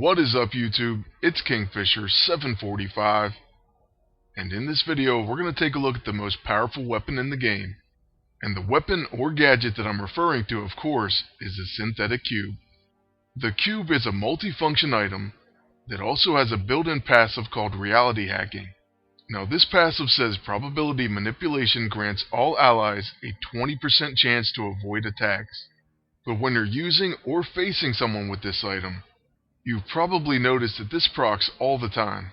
What is up, YouTube? It's Kingfisher745, and in this video we're going to take a look at the most powerful weapon in the game. And the weapon or gadget that I'm referring to, of course, is the synthetic cube. The cube is a multi-function item that also has a built-in passive called reality hacking. Now this passive says probability manipulation grants all allies a 20% chance to avoid attacks. But when you're using or facing someone with this item, you've probably noticed that this procs all the time.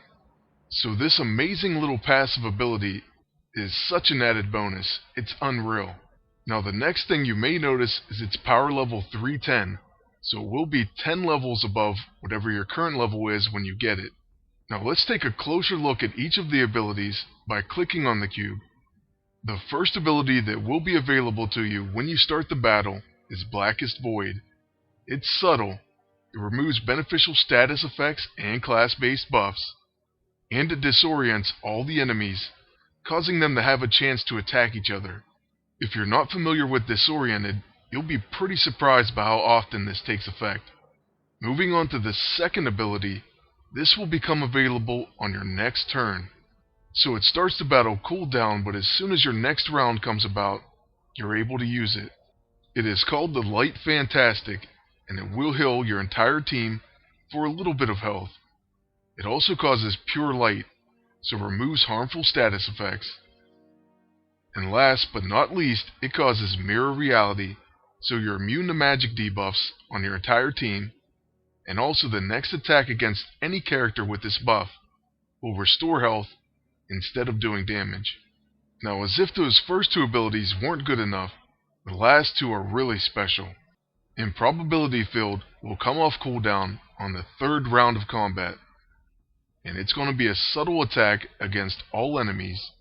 So this amazing little passive ability is such an added bonus, it's unreal. Now the next thing you may notice is its power level 310, so it will be 10 levels above whatever your current level is when you get it. Now let's take a closer look at each of the abilities by clicking on the cube. The first ability that will be available to you when you start the battle is Blackest Void. It's subtle. It removes beneficial status effects and class-based buffs, and it disorients all the enemies, causing them to have a chance to attack each other. If you're not familiar with Disoriented, you'll be pretty surprised by how often this takes effect. Moving on to the second ability, this will become available on your next turn. So it starts the battle cooldown, but as soon as your next round comes about, you're able to use it. It is called the Light Fantastic, and it will heal your entire team for a little bit of health. It also causes pure light, so removes harmful status effects. And last but not least, it causes mirror reality, so you're immune to magic debuffs on your entire team, and also the next attack against any character with this buff will restore health instead of doing damage. Now, as if those first two abilities weren't good enough, the last two are really special. Improbability Field will come off cooldown on the third round of combat, and it's going to be a subtle attack against all enemies,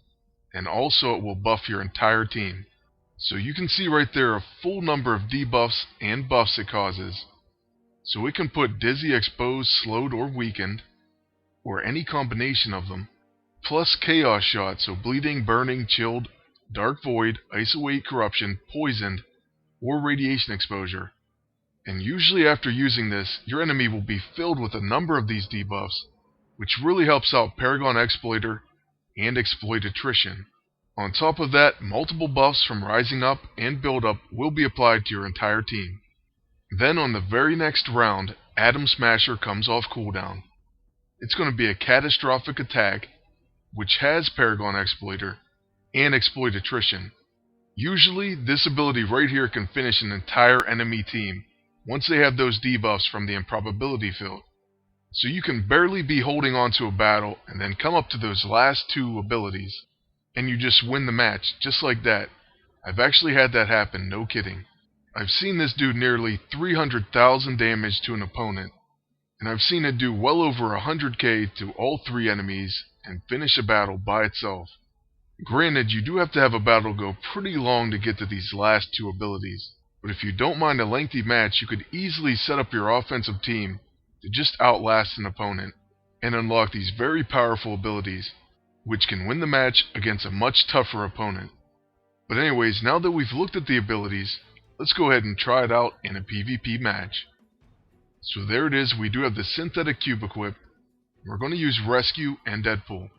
and also it will buff your entire team. So you can see right there a full number of debuffs and buffs it causes. So it can put Dizzy, Exposed, Slowed, or Weakened, or any combination of them, plus Chaos Shot, so Bleeding, Burning, Chilled, Dark Void, Isolate, Corruption, Poisoned, or Radiation Exposure. And usually after using this, your enemy will be filled with a number of these debuffs, which really helps out Paragon Exploiter and Exploit Attrition. On top of that, multiple buffs from Rising Up and Build Up will be applied to your entire team. Then on the very next round, Atom Smasher comes off cooldown. It's going to be a catastrophic attack, which has Paragon Exploiter and Exploit Attrition. Usually, this ability right here can finish an entire enemy team once they have those debuffs from the Improbability Field. So you can barely be holding on to a battle and then come up to those last two abilities, and you just win the match, just like that. I've actually had that happen, no kidding. I've seen this do nearly 300,000 damage to an opponent, and I've seen it do well over 100k to all three enemies and finish a battle by itself. Granted, you do have to have a battle go pretty long to get to these last two abilities, but if you don't mind a lengthy match, you could easily set up your offensive team to just outlast an opponent and unlock these very powerful abilities, which can win the match against a much tougher opponent. But anyways, now that we've looked at the abilities, let's go ahead and try it out in a PvP match. So there it is, we do have the synthetic cube equipped. We're going to use Rescue and Deadpool.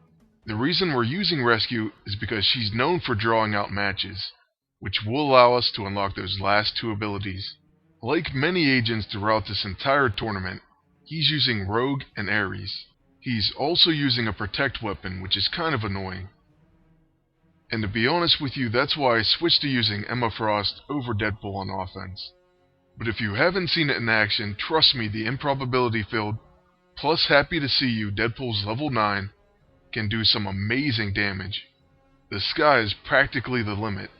The reason we're using Rescue is because she's known for drawing out matches, which will allow us to unlock those last two abilities. Like many agents throughout this entire tournament, he's using Rogue and Ares. He's also using a Protect weapon, which is kind of annoying. And to be honest with you, that's why I switched to using Emma Frost over Deadpool on offense. But if you haven't seen it in action, trust me, the Improbability Field, plus Happy to See You, Deadpool's level 9, can do some amazing damage. The sky is practically the limit.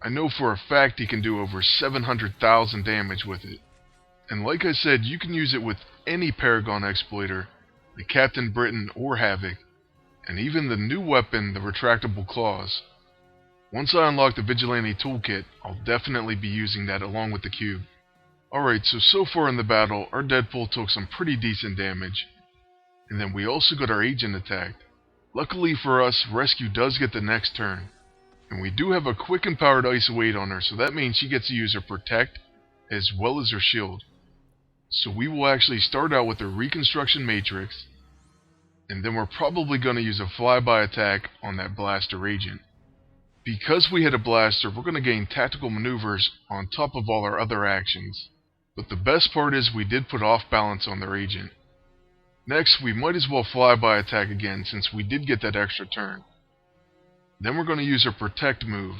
I know for a fact he can do over 700,000 damage with it. And like I said, you can use it with any Paragon Exploiter, the Captain Britain or Havoc, and even the new weapon, the Retractable Claws. Once I unlock the Vigilante Toolkit, I'll definitely be using that along with the cube. Alright, so far in the battle, our Deadpool took some pretty decent damage, and then we also got our agent attacked. Luckily for us, Rescue does get the next turn, and we do have a quick and powered Isolate on her, so that means she gets to use her Protect as well as her shield. So we will actually start out with the Reconstruction Matrix, and then we're probably going to use a flyby attack on that blaster agent. Because we hit a blaster, we're going to gain tactical maneuvers on top of all our other actions. But the best part is we did put off balance on their agent. Next, we might as well flyby attack again since we did get that extra turn. Then we're going to use our protect move.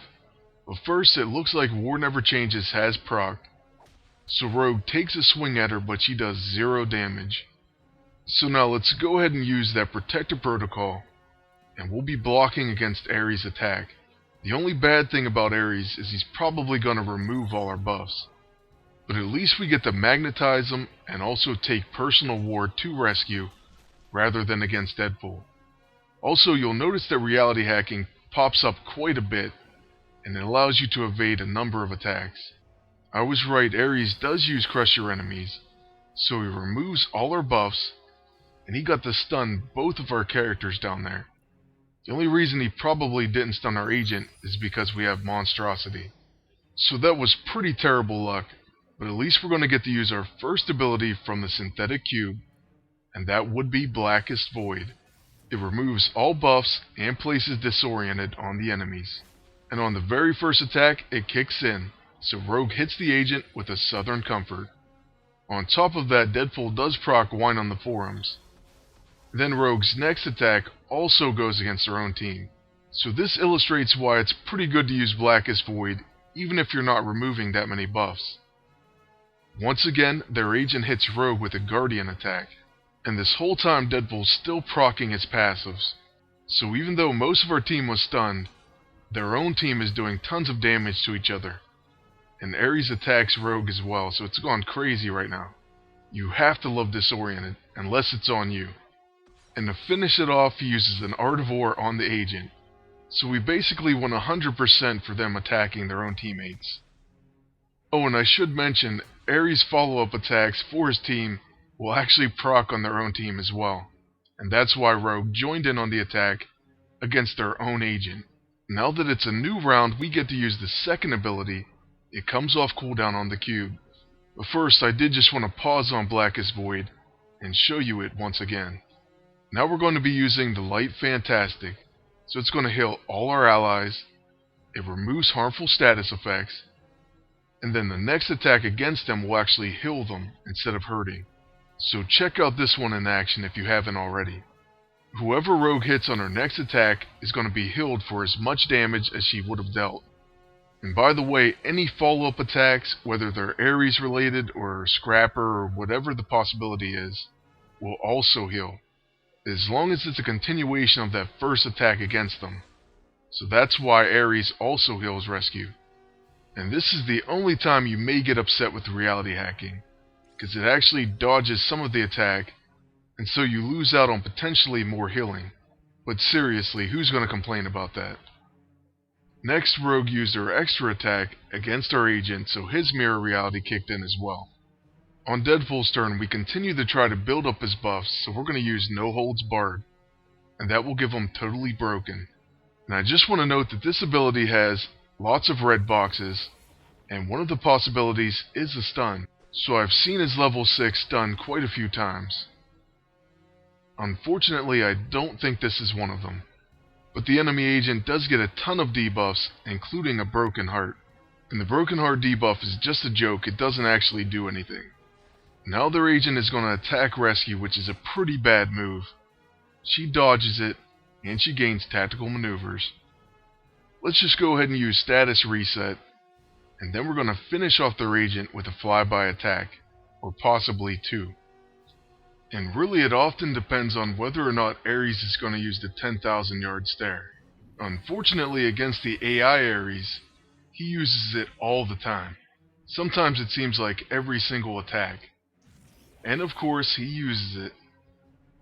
But first, it looks like War Never Changes has proc. So Rogue takes a swing at her, but she does 0 damage. So now let's go ahead and use that protective protocol, and we'll be blocking against Ares' attack. The only bad thing about Ares is he's probably going to remove all our buffs. But at least we get to magnetize him and also take personal war to rescue, rather than against Deadpool. Also, you'll notice that reality hacking pops up quite a bit, and it allows you to evade a number of attacks. I was right, Ares does use crush your enemies, so he removes all our buffs, and he got to stun both of our characters down there. The only reason he probably didn't stun our agent is because we have monstrosity. So that was pretty terrible luck, but at least we're going to get to use our first ability from the synthetic cube, and that would be Blackest Void. It removes all buffs and places disoriented on the enemies. And on the very first attack, it kicks in, so Rogue hits the agent with a Southern Comfort. On top of that, Deadpool does proc Wine on the Forums. Then Rogue's next attack also goes against her own team. So this illustrates why it's pretty good to use Blackest Void, even if you're not removing that many buffs. Once again, their agent hits Rogue with a Guardian attack. And this whole time Deadpool's still proccing his passives. So even though most of our team was stunned, their own team is doing tons of damage to each other. And Ares attacks Rogue as well, so it's gone crazy right now. You have to love Disoriented, unless it's on you. And to finish it off, he uses an Art of War on the agent. So we basically won 100% for them attacking their own teammates. Oh, and I should mention, Ares' follow-up attacks for his team will actually proc on their own team as well. And that's why Rogue joined in on the attack against their own agent. Now that it's a new round, we get to use the second ability. It comes off cooldown on the cube. But first, I did just want to pause on Blackest Void and show you it once again. Now we're going to be using the Light Fantastic, so it's going to heal all our allies, it removes harmful status effects, and then the next attack against them will actually heal them instead of hurting. So check out this one in action if you haven't already. Whoever Rogue hits on her next attack is going to be healed for as much damage as she would have dealt. And by the way, any follow-up attacks, whether they're Ares related or Scrapper or whatever the possibility is, will also heal, as long as it's a continuation of that first attack against them. So that's why Ares also heals rescue. And this is the only time you may get upset with reality hacking, because it actually dodges some of the attack, and so you lose out on potentially more healing. But seriously, who's going to complain about that? Next, Rogue used her extra attack against our agent, so his mirror reality kicked in as well. On Deadpool's turn, we continue to try to build up his buffs, so we're going to use No Holds Barred, and that will give him Totally Broken. And I just want to note that this ability has lots of red boxes, and one of the possibilities is a stun, so I've seen his level 6 stun quite a few times. Unfortunately, I don't think this is one of them, but the enemy agent does get a ton of debuffs, including a Broken Heart. And the Broken Heart debuff is just a joke, it doesn't actually do anything. Now their agent is going to attack rescue, which is a pretty bad move. She dodges it, and she gains tactical maneuvers. Let's just go ahead and use status reset, and then we're going to finish off their agent with a flyby attack, or possibly two. And really it often depends on whether or not Ares is going to use the 10,000 yard stare. Unfortunately against the AI Ares, he uses it all the time. Sometimes it seems like every single attack. And of course he uses it.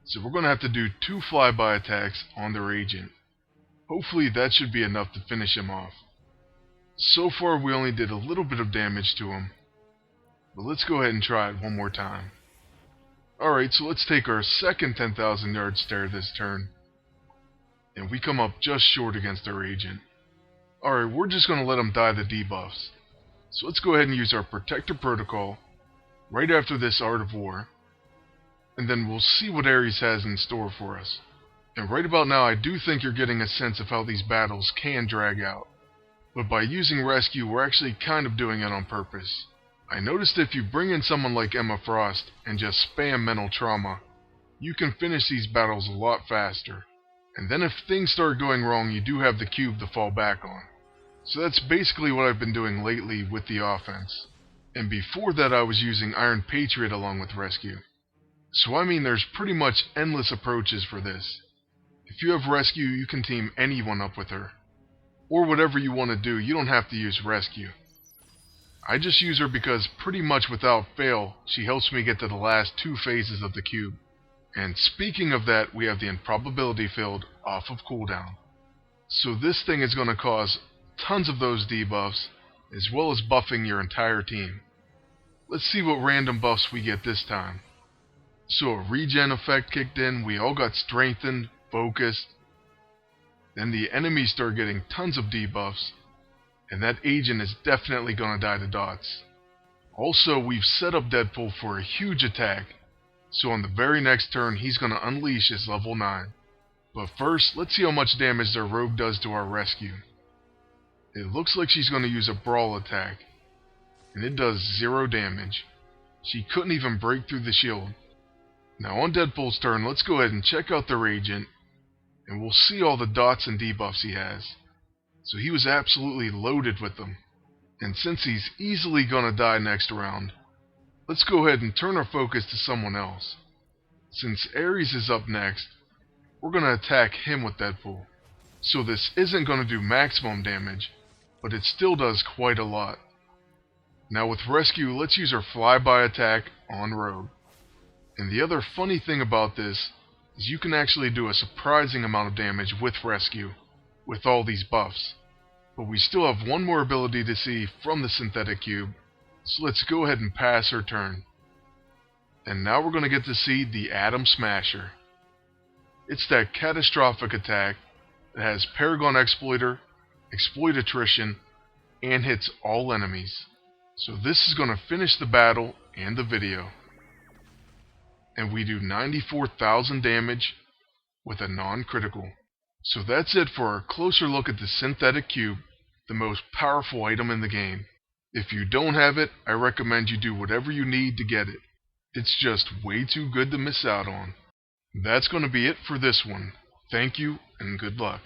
So we're going to have to do 2 flyby attacks on their agent. Hopefully that should be enough to finish him off. So far we only did a little bit of damage to him. But let's go ahead and try it one more time. Alright, so let's take our second 10,000 yard stare this turn. And we come up just short against our agent. Alright, we're just going to let him die the debuffs. So let's go ahead and use our Protector Protocol. right after this Art of War, and then we'll see what Ares has in store for us. And right about now, I do think you're getting a sense of how these battles can drag out. But by using Rescue, we're actually kind of doing it on purpose. I noticed if you bring in someone like Emma Frost and just spam mental trauma, you can finish these battles a lot faster. And then if things start going wrong, you do have the cube to fall back on. So that's basically what I've been doing lately with the offense. And before that I was using Iron Patriot along with Rescue. So I mean there's pretty much endless approaches for this. If you have Rescue, you can team anyone up with her. Or whatever you want to do, you don't have to use Rescue. I just use her because pretty much without fail, she helps me get to the last 2 phases of the cube. And speaking of that, we have the improbability field off of cooldown. So this thing is going to cause tons of those debuffs, as well as buffing your entire team. Let's see what random buffs we get this time. So a regen effect kicked in, we all got strengthened, focused. Then the enemies start getting tons of debuffs, and that agent is definitely going to die to dots. Also, we've set up Deadpool for a huge attack, so on the very next turn he's going to unleash his level 9. But first, let's see how much damage their rogue does to our Rescue. It looks like she's going to use a brawl attack, and it does 0 damage. She couldn't even break through the shield. Now on Deadpool's turn, let's go ahead and check out their agent, and we'll see all the dots and debuffs he has. So he was absolutely loaded with them. And since he's easily gonna die next round, let's go ahead and turn our focus to someone else. Since Ares is up next, we're gonna attack him with Deadpool. So this isn't gonna do maximum damage, but it still does quite a lot. Now with Rescue, let's use our flyby attack on Rogue. And the other funny thing about this is you can actually do a surprising amount of damage with Rescue, with all these buffs. But we still have one more ability to see from the synthetic cube, so let's go ahead and pass her turn. And now we're going to get to see the Atom Smasher. It's that catastrophic attack that has Paragon Exploiter, Exploit Attrition, and hits all enemies. So this is going to finish the battle and the video. And we do 94,000 damage with a non-critical. So that's it for our closer look at the synthetic cube, the most powerful item in the game. If you don't have it, I recommend you do whatever you need to get it. It's just way too good to miss out on. That's going to be it for this one. Thank you and good luck.